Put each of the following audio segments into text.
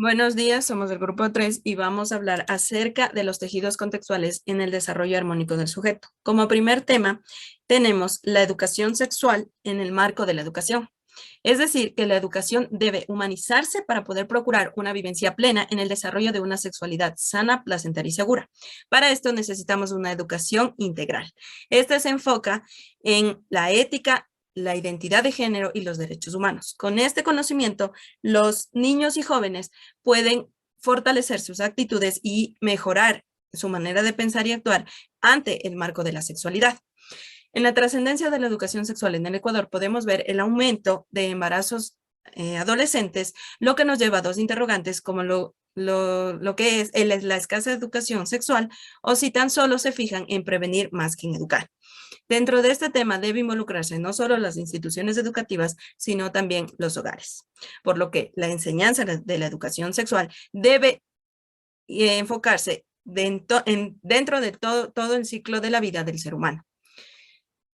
Buenos días, somos del grupo 3 y vamos a hablar acerca de los tejidos contextuales en el desarrollo armónico del sujeto. Como primer tema, tenemos la educación sexual en el marco de la educación. Es decir, que la educación debe humanizarse para poder procurar una vivencia plena en el desarrollo de una sexualidad sana, placentera y segura. Para esto necesitamos una educación integral. Esta se enfoca en la ética, la identidad de género y los derechos humanos. Con este conocimiento, los niños y jóvenes pueden fortalecer sus actitudes y mejorar su manera de pensar y actuar ante el marco de la sexualidad. En la trascendencia de la educación sexual en el Ecuador podemos ver el aumento de embarazos adolescentes, lo que nos lleva a dos interrogantes como lo que es la escasa educación sexual o si tan solo se fijan en prevenir más que en educar. Dentro de este tema debe involucrarse no solo las instituciones educativas, sino también los hogares, por lo que la enseñanza de la educación sexual debe enfocarse dentro de todo el ciclo de la vida del ser humano.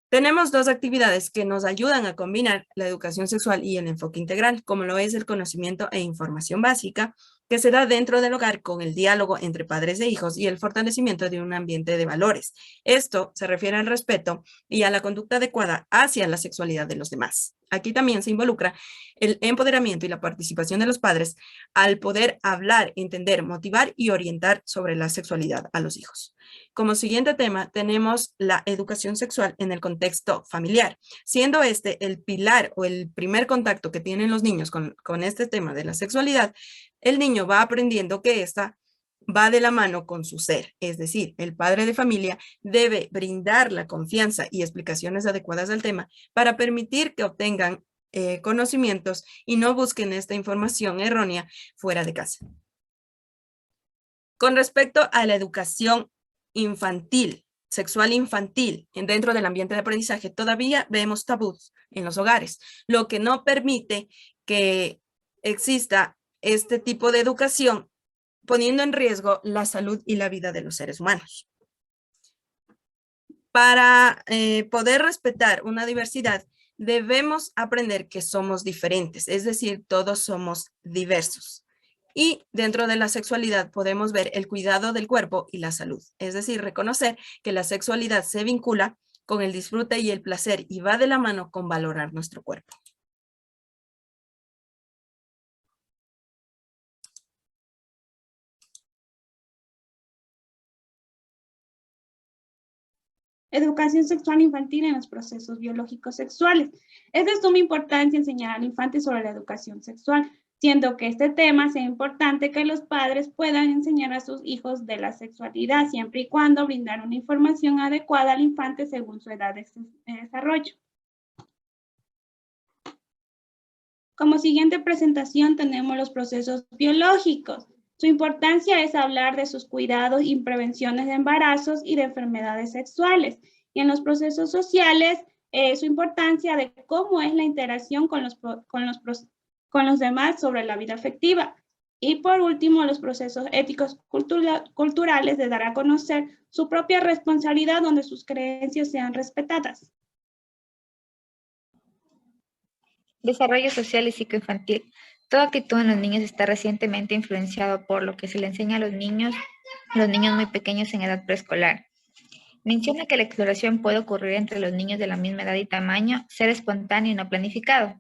Tenemos dos actividades que nos ayudan a combinar la educación sexual y el enfoque integral, como lo es el conocimiento e información básica, que se da dentro del hogar con el diálogo entre padres e hijos y el fortalecimiento de un ambiente de valores. Esto se refiere al respeto y a la conducta adecuada hacia la sexualidad de los demás. Aquí también se involucra el empoderamiento y la participación de los padres al poder hablar, entender, motivar y orientar sobre la sexualidad a los hijos. Como siguiente tema tenemos la educación sexual en el contexto familiar, siendo este el pilar o el primer contacto que tienen los niños con este tema de la sexualidad. El niño va aprendiendo que esta va de la mano con su ser, es decir, el padre de familia debe brindar la confianza y explicaciones adecuadas al tema para permitir que obtengan conocimientos y no busquen esta información errónea fuera de casa. Con respecto a la educación infantil, sexual infantil, dentro del ambiente de aprendizaje, todavía vemos tabús en los hogares, lo que no permite que exista este tipo de educación, poniendo en riesgo la salud y la vida de los seres humanos. Para poder respetar una diversidad, debemos aprender que somos diferentes, es decir, todos somos diversos. Y dentro de la sexualidad podemos ver el cuidado del cuerpo y la salud, es decir, reconocer que la sexualidad se vincula con el disfrute y el placer y va de la mano con valorar nuestro cuerpo. Educación sexual infantil en los procesos biológicos sexuales. Es de suma importancia enseñar al infante sobre la educación sexual, siendo que este tema sea importante que los padres puedan enseñar a sus hijos de la sexualidad, siempre y cuando brindar una información adecuada al infante según su edad de desarrollo. Como siguiente presentación tenemos los procesos biológicos. Su importancia es hablar de sus cuidados y prevenciones de embarazos y de enfermedades sexuales. Y en los procesos sociales, su importancia de cómo es la interacción con los demás sobre la vida afectiva. Y por último, los procesos éticos culturales de dar a conocer su propia responsabilidad donde sus creencias sean respetadas. Desarrollo social y psicoinfantil. Toda actitud en los niños está recientemente influenciado por lo que se le enseña a los niños muy pequeños en edad preescolar. Menciona que la exploración puede ocurrir entre los niños de la misma edad y tamaño, ser espontáneo y no planificado.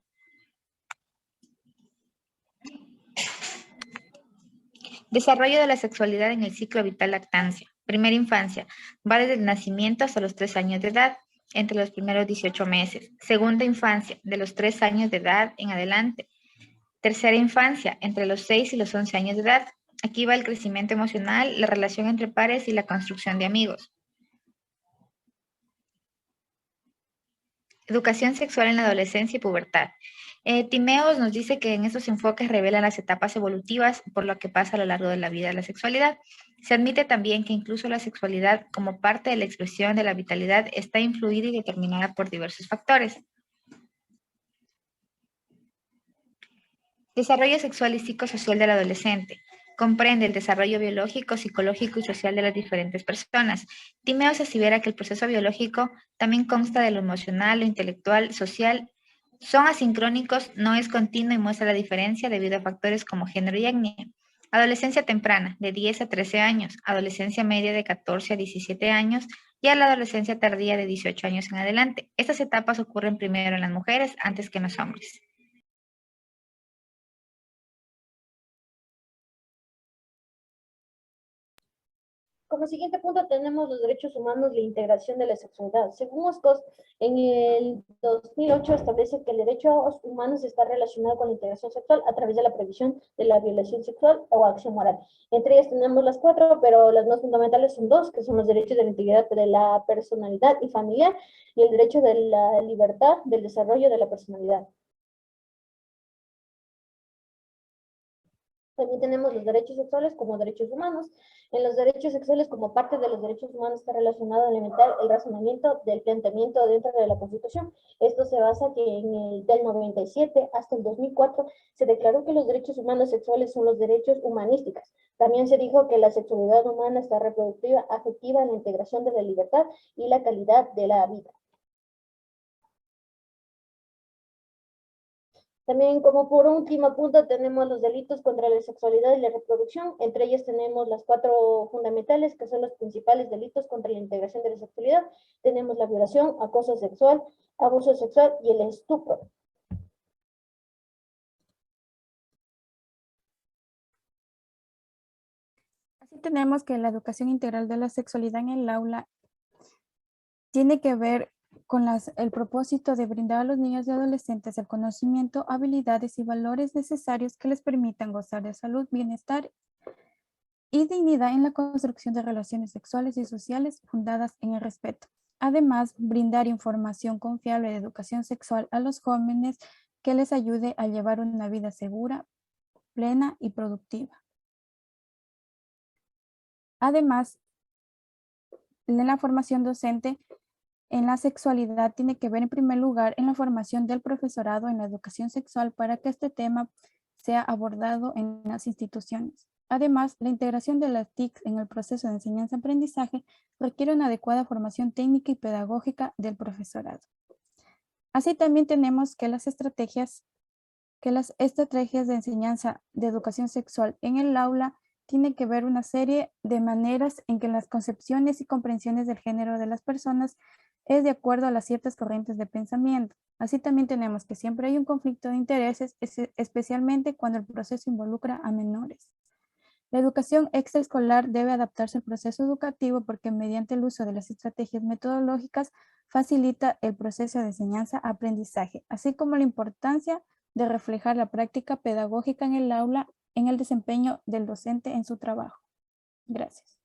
Desarrollo de la sexualidad en el ciclo vital lactancia. Primera infancia. Va desde el nacimiento hasta los 3 años de edad, entre los primeros 18 meses. Segunda infancia, de los 3 años de edad en adelante. Tercera infancia, entre los 6 y los 11 años de edad. Aquí va el crecimiento emocional, la relación entre pares y la construcción de amigos. Educación sexual en la adolescencia y pubertad. Timeos nos dice que en estos enfoques revelan las etapas evolutivas por lo que pasa a lo largo de la vida de la sexualidad. Se admite también que incluso la sexualidad como parte de la expresión de la vitalidad está influida y determinada por diversos factores. Desarrollo sexual y psicosocial del adolescente. Comprende el desarrollo biológico, psicológico y social de las diferentes personas. Timeos asevera que el proceso biológico también consta de lo emocional, lo intelectual, social Son asincrónicos, no es continuo y muestra la diferencia debido a factores como género y etnia. Adolescencia temprana, de 10 a 13 años, adolescencia media de 14 a 17 años y a la adolescencia tardía de 18 años en adelante. Estas etapas ocurren primero en las mujeres antes que en los hombres. Como siguiente punto tenemos los derechos humanos y la integración de la sexualidad. Según Moscos, en el 2008 establece que el derecho humano está relacionado con la integración sexual a través de la prohibición de la violación sexual o acción moral. Entre ellas tenemos las 4, pero las más fundamentales son 2, que son los derechos de la integridad de la personalidad y familiar y el derecho de la libertad del desarrollo de la personalidad. También tenemos los derechos sexuales como derechos humanos. En los derechos sexuales, como parte de los derechos humanos, está relacionado a alimentar el razonamiento del planteamiento dentro de la Constitución. Esto se basa que del 97 hasta el 2004 se declaró que los derechos humanos sexuales son los derechos humanísticos. También se dijo que la sexualidad humana está reproductiva, afectiva, en la integración de la libertad y la calidad de la vida. También, como por último punto, tenemos los delitos contra la sexualidad y la reproducción. Entre ellos tenemos las 4 fundamentales, que son los principales delitos contra la integración de la sexualidad. Tenemos la violación, acoso sexual, abuso sexual y el estupro. Así tenemos que la educación integral de la sexualidad en el aula tiene que ver con el propósito de brindar a los niños y adolescentes el conocimiento, habilidades y valores necesarios que les permitan gozar de salud, bienestar y dignidad en la construcción de relaciones sexuales y sociales fundadas en el respeto. Además, brindar información confiable de educación sexual a los jóvenes que les ayude a llevar una vida segura, plena y productiva. Además, en la formación docente en la sexualidad tiene que ver en primer lugar en la formación del profesorado en la educación sexual para que este tema sea abordado en las instituciones. Además, la integración de las TIC en el proceso de enseñanza-aprendizaje requiere una adecuada formación técnica y pedagógica del profesorado. Así también tenemos que las estrategias de enseñanza de educación sexual en el aula tienen que ver una serie de maneras en que las concepciones y comprensiones del género de las personas es de acuerdo a las ciertas corrientes de pensamiento. Así también tenemos que siempre hay un conflicto de intereses, especialmente cuando el proceso involucra a menores. La educación extraescolar debe adaptarse al proceso educativo porque mediante el uso de las estrategias metodológicas facilita el proceso de enseñanza-aprendizaje, así como la importancia de reflejar la práctica pedagógica en el aula en el desempeño del docente en su trabajo. Gracias.